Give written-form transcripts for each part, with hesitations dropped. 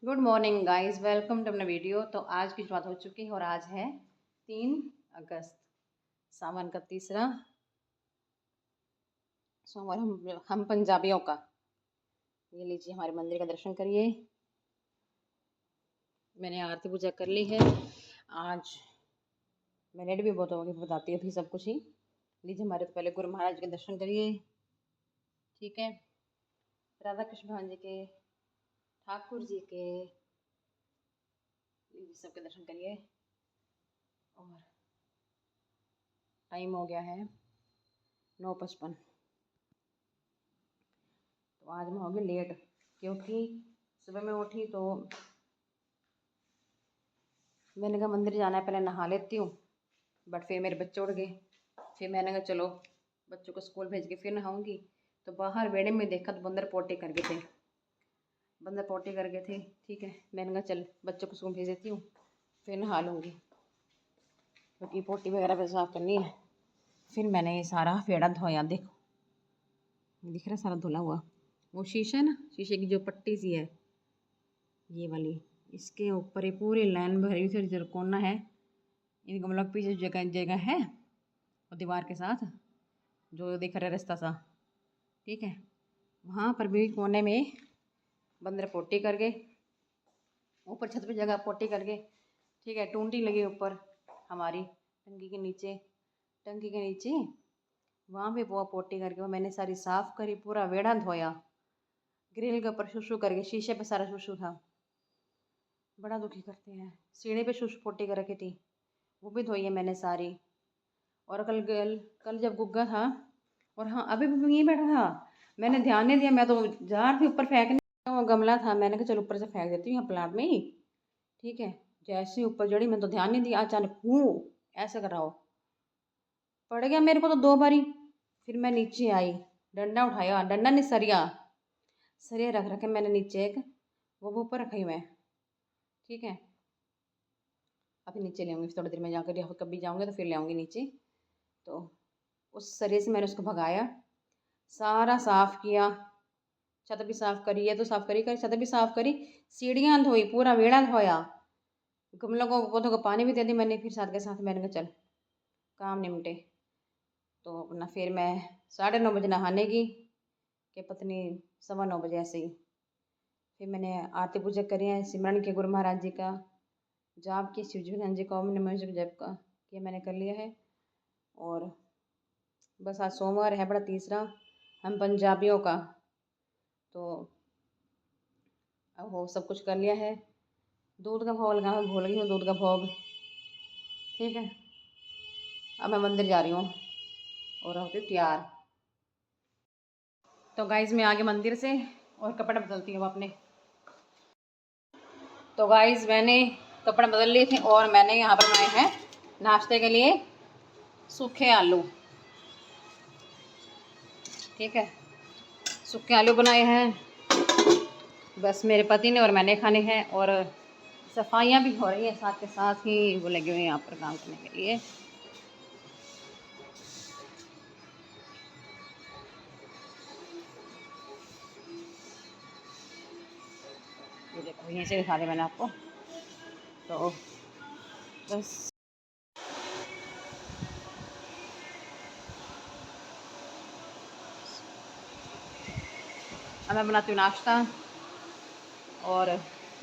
Good morning guys, welcome to अपना video. तो आज की शुरुआत हो चुकी है और आज है 3 अगस्त, सावन का तीसरा सोमवार। हम पंजाबियों का। ये लीजिए, हमारे मंदिर का दर्शन करिए। मैंने आरती पूजा कर ली है। आज मैं लेट भी बहुत होगी, बताती हूँ अभी सब कुछ ही। लीजिए, हमारे तो पहले गुरु महाराज के दर्शन करिए। ठीक है, राधा कृष्ण भगवान जी के, ठाकुर जी के, लीजिए सबके दर्शन करिए। और टाइम हो गया है 9:55। तो आज मैं होगी लेट, क्योंकि सुबह में उठी तो मैंने कहा मंदिर जाना है, पहले नहा लेती हूँ। बट फिर मेरे बच्चे उठ गए। फिर मैंने कहा चलो बच्चों को स्कूल भेज के फिर नहाऊंगी। तो बाहर बेड़े में देखा तो बंदर पोटी कर गए थे। बंदर पोटी कर गए थे। ठीक है, मैंने कहा चल बच्चों को स्कूल भेज देती हूँ, फिर नहा लूँगी, क्योंकि पोटी वगैरह भी साफ़ करनी है। फिर मैंने ये सारा पेड़ा धोया। देखो, दिख रहा सारा धुला हुआ। वो शीशा है ना, शीशे की जो पट्टी सी है ये वाली, इसके ऊपर ये पूरी लाइन भरी हुई थी। जो कोना है, इन गमलों के पीछे जगह जगह है और दीवार के साथ जो दिख रहा है रास्ता सा, ठीक है, वहाँ पर भी कोने में बंदर पोटी कर गए। ऊपर छत पे जगह पोटी कर गए। ठीक है, टूंटी लगी ऊपर हमारी टंकी के नीचे, टंकी के नीचे वहाँ पे वो पोटी करके वो मैंने सारी साफ़ करी, पूरा वेड़ा धोया। ग्रिल के ऊपर शुशु करके, शीशे पे सारा शुशु था। बड़ा दुखी करते हैं। सीढ़ी पे शुशु पोटी कर रखी थी, वो भी धोई है मैंने सारी। और कल कल जब गुग्गा था, और हाँ अभी भी यहीं बैठा था, मैंने ध्यान नहीं दिया। मैं तो जा रही थी ऊपर फेंकने, वो गमला था, मैंने कहा चलो ऊपर से फेंक देती हूँ यहाँ प्लाट में ही। ठीक है, जैसे ही ऊपर चढ़ी मैं तो ध्यान नहीं दिया, अचानक हूँ ऐसा कर रहा हो, पड़ गया मेरे को तो 2 बारी। फिर मैं नीचे आई, डंडा उठाया, डंडा नहीं सरिया, सरिया रख रखे मैंने नीचे एक, वो ऊपर रखी मैं। ठीक है, अभी नीचे ले आऊँगी थोड़ी देर में जाकर, कभी जाऊँगी तो फिर ले आऊँगी नीचे। तो उस सरिये से मैंने उसको भगाया, सारा साफ़ किया, छत भी साफ़ करी, ये तो साफ़ करी करी, छत भी साफ़ करी, सीढ़ियाँ धोई, पूरा वेड़ा धोया, गमलों को पौधों को पानी भी दे दी मैंने। फिर साथ के साथ मैंने कहा चल काम निपटे। तो अपना फिर मैं 9:30 बजे नहाने की, कि पत्नी 9:15 ऐसे ही। फिर मैंने आरती पूजा करी है, सिमरन के गुरु महाराज जी का, जाप की शिव जी जी का ओम नमः शिवाय जप का, ये मैंने कर लिया है। और बस आज सोमवार है, बड़ा तीसरा हम पंजाबियों का। तो अब वो सब कुछ कर लिया है। दूध का भोग लगाना भूल गई हूँ, दूध का भोग। ठीक है, अब मैं मंदिर जा रही हूँ और होती हूँ तैयार। तो गाइज़ मैं आगे मंदिर से और कपड़े बदलती हूँ अपने। तो गाइज़ मैंने कपड़े बदल लिए थे और मैंने यहाँ पर बनाए हैं नाश्ते के लिए सूखे आलू। ठीक है, सूखे आलू बनाए हैं, बस मेरे पति ने और मैंने खाने हैं। और सफाइयाँ भी हो रही हैं, साथ के साथ ही वो लगे हुए हैं यहाँ पर काम करने के लिए। ये देखो, यहीं से दिखा दे मैंने आपको। तो बस अब मैं बनाती हूँ नाश्ता। और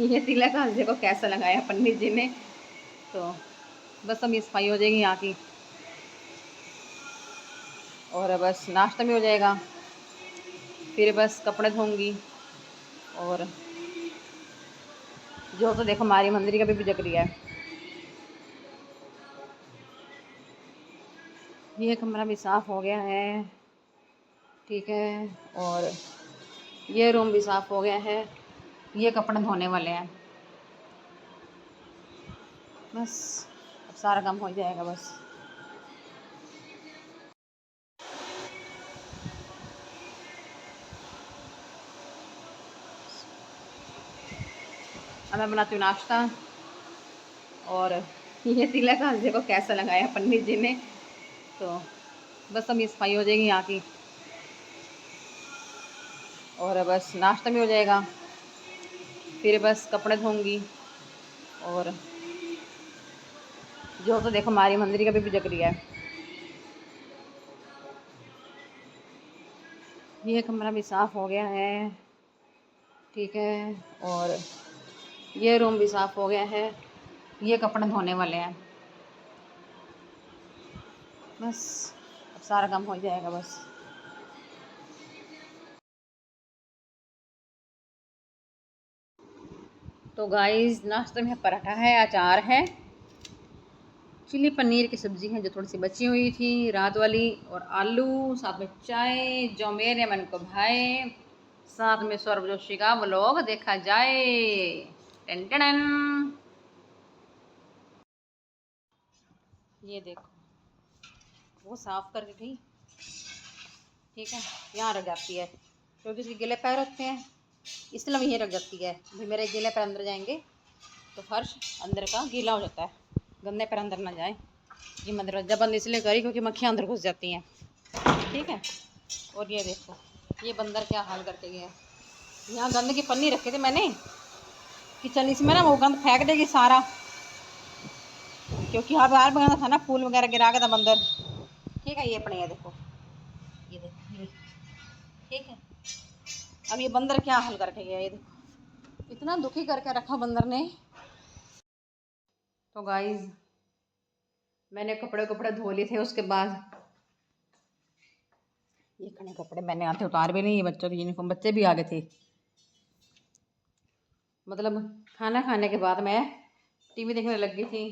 ये तिलक आज देखो कैसा लगाया पंडित जी ने। तो बस अब ये सफाई हो जाएगी यहाँ की, और बस नाश्ता भी हो जाएगा। फिर बस कपड़े धोंगी। और जो तो देखो हमारी मंदिर का भी जग रही है। ये कमरा भी साफ़ हो गया है। ठीक है, और ये रूम भी साफ़ हो गया है। ये कपड़े धोने वाले हैं, बस अब सारा काम हो जाएगा। बस अब मैं बनाती हूँ नाश्ता। और ये तिलक आज देखो कैसा लगाया पंडित जी ने। तो बस अब ये सफाई हो जाएगी यहाँ की, और बस नाश्ता भी हो जाएगा। फिर बस कपड़े धोऊंगी। और जो तो देखो हमारी मंदिर का भी जग रही है। ये कमरा भी साफ़ हो गया है, ठीक है। और ये रूम भी साफ़ हो गया है। ये कपड़े धोने वाले हैं, बस अब सारा काम हो जाएगा बस। तो गाइस नाश्ते में पराठा है, अचार है, चिली पनीर की सब्ज़ी है जो थोड़ी सी बची हुई थी रात वाली, और आलू, साथ में चाय जो मेरे मन को भाए, साथ में सौरभ जोशी का व्लॉग देखा जाए। Ten ten. ये देखो वो साफ करके गई, ठीक है। यहाँ रख जाती है क्योंकि उसके गिले पैर होते हैं, इसलिए वहीं रख जाती है। भी मेरे गिले पैर अंदर जाएंगे तो फर्श अंदर का गीला हो जाता है, गंदे पैर अंदर ना जाए। ये मैं दरवाजा बंद इसलिए करी क्योंकि मक्खियाँ अंदर घुस जाती हैं, ठीक है। और ये देखो ये बंदर क्या हाल करके गया। यहाँ गंद की पन्नी रखी थी मैंने कि चल इसमें ना वो गंद फेंक देगी सारा, क्योंकि हर बार बनाना था ना, फूल वगैरह गिरा के था बंदर, ठीक है। ये अपने ये देखो, ये देखो ये, ठीक है। अब ये बंदर क्या हाल करके गया, ये देखो इतना दुखी करके रखा बंदर ने। तो गाइस मैंने कपड़े धो लिए थे, उसके बाद ये खड़े कपड़े मैंने आते उतार भी नहीं, ये बच्चों की यूनिफॉर्म, बच्चे भी आ गए थे। मतलब खाना खाने के बाद मैं टीवी देखने लग गई थी,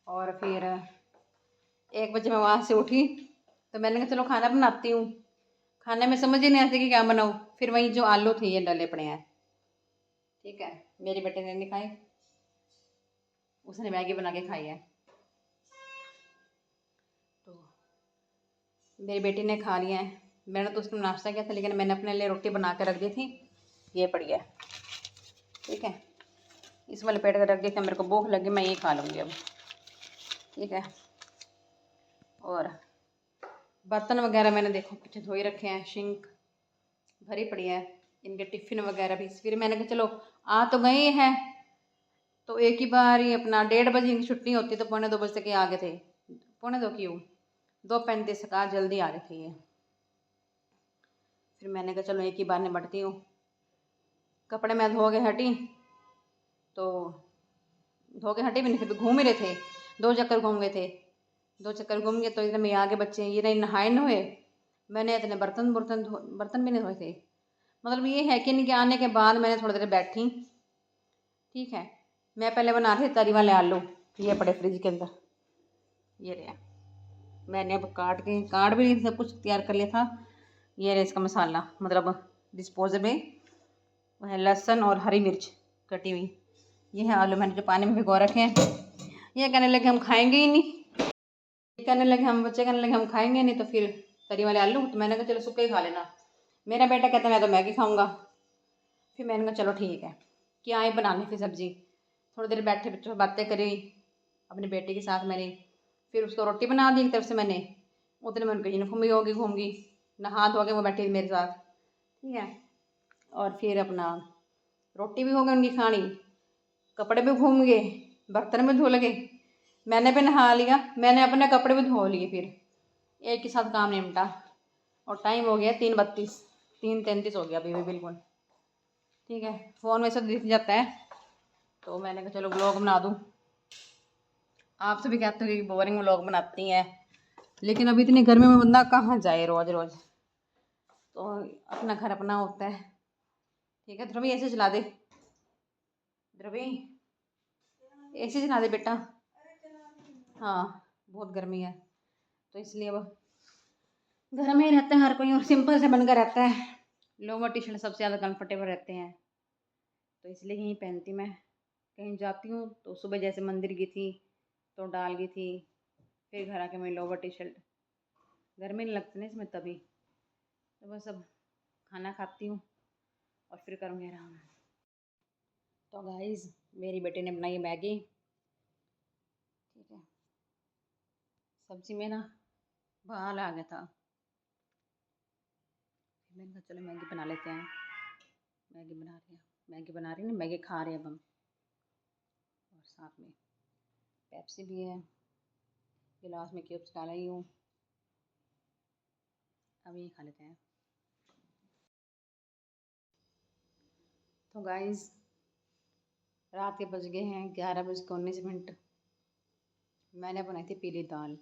और फिर 1 बजे मैं वहाँ से उठी तो मैंने कहा चलो खाना बनाती हूँ। खाने में समझ ही नहीं आती कि क्या बनाऊँ, फिर वही जो आलू थे ये डले पड़े हैं, ठीक है। मेरे बेटे ने नहीं खाए, उसने मैगी बना के खाई है। तो मेरी बेटी ने खा लिया है, मैंने तो उसको नाश्ता किया था, लेकिन मैंने अपने लिए रोटी बना के रख दी थी, ये पड़ी है, ठीक है। इस वाले पेट का रख दी थी, मेरे को भूख लगी, मैं ये खा लूँगी अब, ठीक है। और बर्तन वगैरह मैंने देखो पीछे धोई रखे हैं, सिंक भरी पड़ी है, इनके टिफ़िन वगैरह भी। फिर मैंने कहा चलो आ तो गए हैं, तो एक ही बार ही अपना 1:30 बजे इनकी छुट्टी होती, तो 1:45 बजे तक ये आ गए थे। 1:45 क्यों, 2:35 का जल्दी आ गए थे ये। फिर मैंने कहा चलो एक ही बार निपटती हूँ। कपड़े मैं धो के हटी, तो धो के हटी भी नहीं, फिर घूम ही रहे थे, 2 चक्कर घूम गए थे। 2 चक्कर घूम गए तो इतने में आगे बच्चे ये नहीं नहाए न हुए, मैंने इतने बर्तन भी नहीं धोए थे। मतलब ये है कि इनके आने के बाद मैंने थोड़ी देर बैठी, ठीक है। मैं पहले बना रही थी तरी वाले आलू, ये पड़े फ्रिज के अंदर, ये रहे। मैंने अब काट भी सब कुछ तैयार कर लिया था। ये रहे इसका मसाला, मतलब डिस्पोजल में वो है लहसुन और हरी मिर्च कटी हुई। ये है आलू मैंने जो पानी में भिगो रखे हैं। ये कहने लगे हम खाएंगे ही नहीं, कहने लगे हम, बच्चे कहने लगे हम खाएंगे नहीं, तो फिर तरी वाले आलू, तो मैंने कहा चलो सूखे ही खा लेना। मेरा बेटा कहता मैं तो मैगी खाऊंगा। फिर मैंने कहा चलो ठीक है, क्या आए बनाने की सब्ज़ी। थोड़ी देर बैठे बच्चों से बातें करी अपनी बेटी के साथ मेरी, फिर उसको रोटी बना दी एक तरफ से मैंने, उतने में उनकी यूनिफॉर्म भी होगी घूमगी, नहा धो के वो बैठी मेरे साथ, ठीक है। और फिर अपना रोटी भी हो गई उनकी खानी, कपड़े भी घूम गए, बर्तन भी धो लगे, मैंने भी नहा लिया, मैंने अपने कपड़े भी धो लिए, फिर एक ही साथ काम निपटा। और टाइम हो गया 3:32, 3:33 हो गया अभी भी बिल्कुल, ठीक है। फ़ोन में सब दिख जाता है, तो मैंने कहा चलो व्लॉग बना दूँ। आप सभी कहते हो कि बोरिंग व्लॉग बनाती हैं, लेकिन अभी इतनी गर्मी में बंदा कहाँ जाए रोज़ रोज़, तो अपना घर अपना होता है, ठीक है। ध्रुवी ऐसे चला दे, ध्रुवी ऐसे चला दे बेटा, हाँ बहुत गर्मी है, तो इसलिए अब घर में ही रहता है हर कोई, और सिंपल से बनकर रहता है। लोअर टी शर्ट सबसे ज़्यादा कंफर्टेबल रहते हैं, तो इसलिए यही पहनती मैं। कहीं जाती हूँ तो सुबह जैसे मंदिर गई थी तो डाल गई थी, फिर घर आके मैं लोअर टी शर्ट, गर्मी नहीं लगती ना इसमें तभी। तो बस अब खाना खाती हूँ और फिर करूँगी आराम। तो गाइस मेरी बेटी ने बनाई मैगी, ठीक है। सब्जी में ना बहाल आ गया था, मैंने कहा चलो मैगी बना लेते हैं। मैगी बना रही है, मैगी बना रही है ना, मैगी खा रहे हैं अब हम। और साथ में पेप्सी भी है, गिलास में क्यूब्स डाला ही हूँ। अब ये खा लेते हैं। तो गाइस रात के बज गए हैं 11:19। मैंने बनाई थी पीली दाल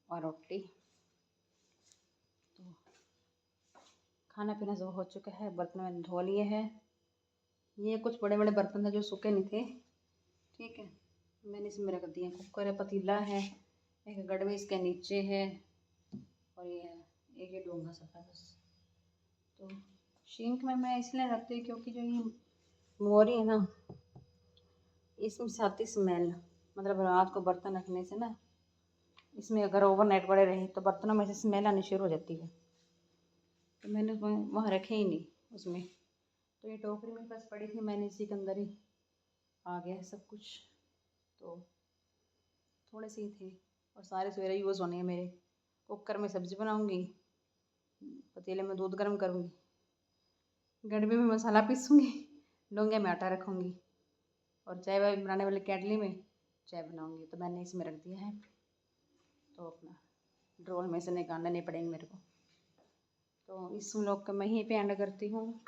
और रोटी। तो खाना पीना सब हो चुका है, बर्तन मैंने धो लिए हैं। ये कुछ बड़े बड़े बर्तन थे जो सूखे नहीं थे, ठीक है, मैंने इसमें रख दिए। कुकर है, पतीला है, एक गड़वे इसके नीचे है, और ये है एक ये डोंगा सा है बस। तो सिंक में मैं इसलिए रखती हूँ क्योंकि जो ये मोरी है ना, इसमें से आती स्मेल, मतलब रात को बर्तन रखने से ना, इसमें अगर ओवरनाइट पड़े रहे तो बर्तनों में से स्मेल आनी शुरू हो जाती है। तो मैंने वहाँ रखे ही नहीं उसमें। तो ये टोकरी मेरे पास पड़ी थी, मैंने इसी के अंदर ही आ गया सब कुछ। तो थोड़े से ही थे और सारे सवेरे यूज़ होने हैं मेरे। कुकर में सब्ज़ी बनाऊंगी, पतीले में दूध गर्म करूँगी, गड़बे में मसाला पीसूँगी, डोंगे में आटा रखूँगी, और चाय वाय बनाने वाले केटली में चाय बनाऊँगी। तो मैंने इसमें रख दिया है, तो अपना ड्रोल में से निकालने नहीं पड़ेंगे मेरे को। तो इस व्लॉग को मैं यहीं पे एंड करती हूँ।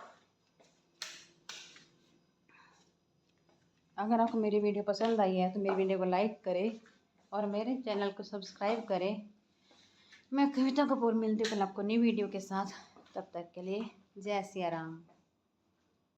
अगर आपको मेरी वीडियो पसंद आई है तो मेरी वीडियो को लाइक करें और मेरे चैनल को सब्सक्राइब करें। मैं कविता कपूर मिलती हूँ कल आपको न्यू वीडियो के साथ। तब तक के लिए जय सिया राम।